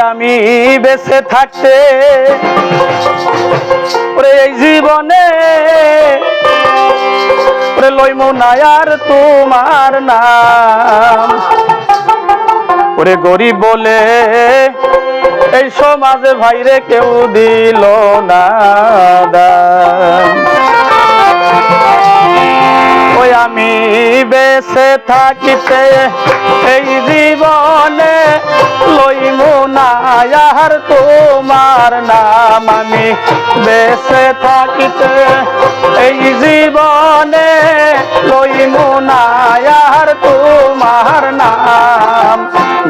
আমি বেঁচে থাকতে ওরে এই জীবনে ওরে লইমু না আর তোমার নাম। ওরে গরিব বলে এই সমাজে ভাইরে কেউ দিল না দাম। ওই আমি বেঁচে থাকিতে এই জীবনে লইমু না আর তোমার নাম। আমি বেঁচে থাকিতে এই জীবনে লইমু না আর তোমার নাম।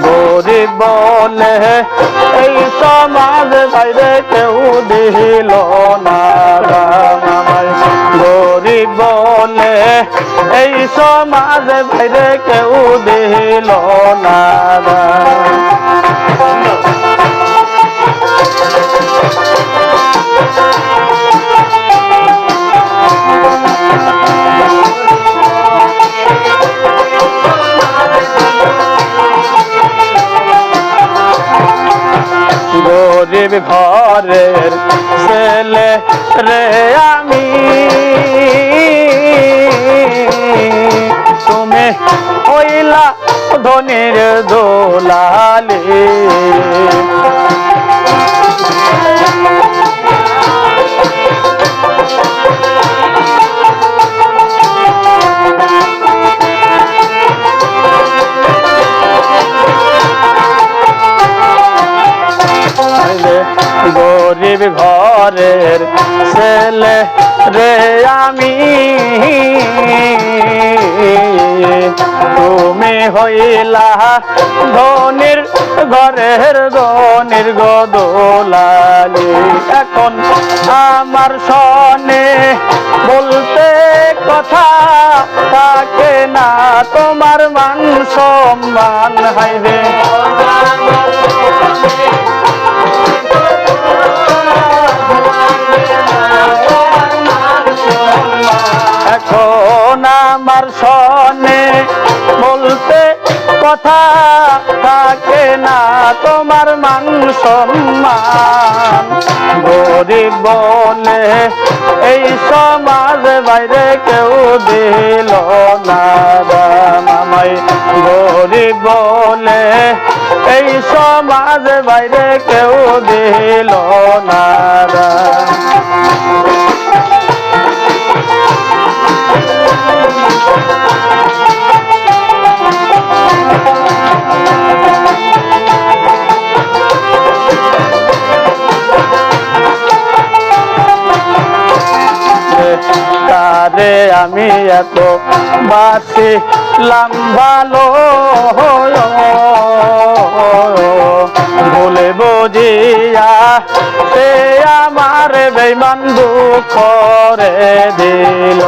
গরিব বলে এই সমাজ বাইরে কেউ দিল না আমায়। গরিব বলে এই সমাজ বাইরে কেউ দিল না। গরিব ঘরের ছেলে রে আমি, তুমি হইলা ধনির দোলালি। গরিব ঘরের ছেলে রে আমি, তুমি হইলা ধনির ঘরের ধনির গদোলালি। এখন আমার সনে বলতে কথা থাকে না তোমার মান সম্মান। হাইরে এখন আমার সনে বলতে কথা থাকে না তোমার মান সম্মান। গরিব বলে এই সমাজ বাইরে কেউ দিল না দাম আমায়। গরিব বলে এই সমাজ বাইরে কেউ দিল না দাম। তারে আমি এত বাসিলাম ভালো, ভুলে বুঝিয়া সে আমার বেঈমান দুঃখ করে দিল।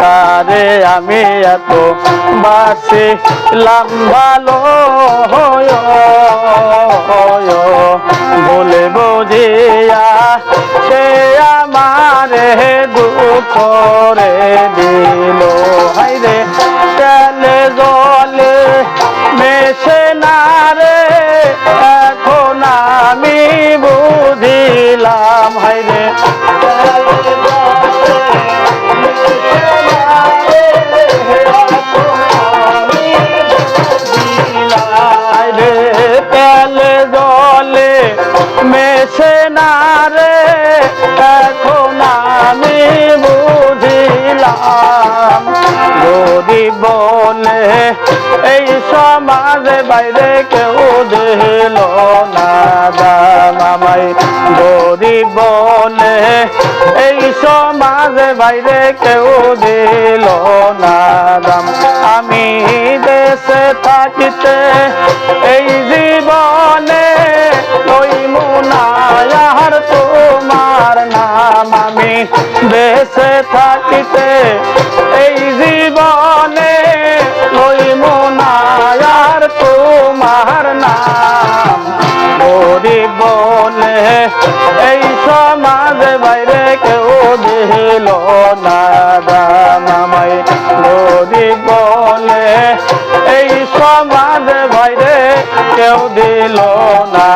কারে আমি এত বাসিলাম ভালো, বলে বুঝিয়া সে আমার দুঃখ করে দিল। হাইরে তেলে জলে মেশে না রে এখন আমি বুঝিলাম। হাইরে তেলে জলে মেশে না রে এখন আমি বুঝিলাম। গরিব বলে এই সমাজ বাইরে কেউ দিল না দাম আমায়। গরিব বলে এই সমাজ বাইরে কেউ দিল না দাম। আমি দেশে থাকিতে এই জীবনে লইমু না আর তোমার নাম। আমি দেশে থাকিতে এই জীবনে লইমু না আর তোমার সমাজে বাইরে কেউ দিল না দাম আমায় গরিব বলে এই সমাজে বাইরে কেউ দিল না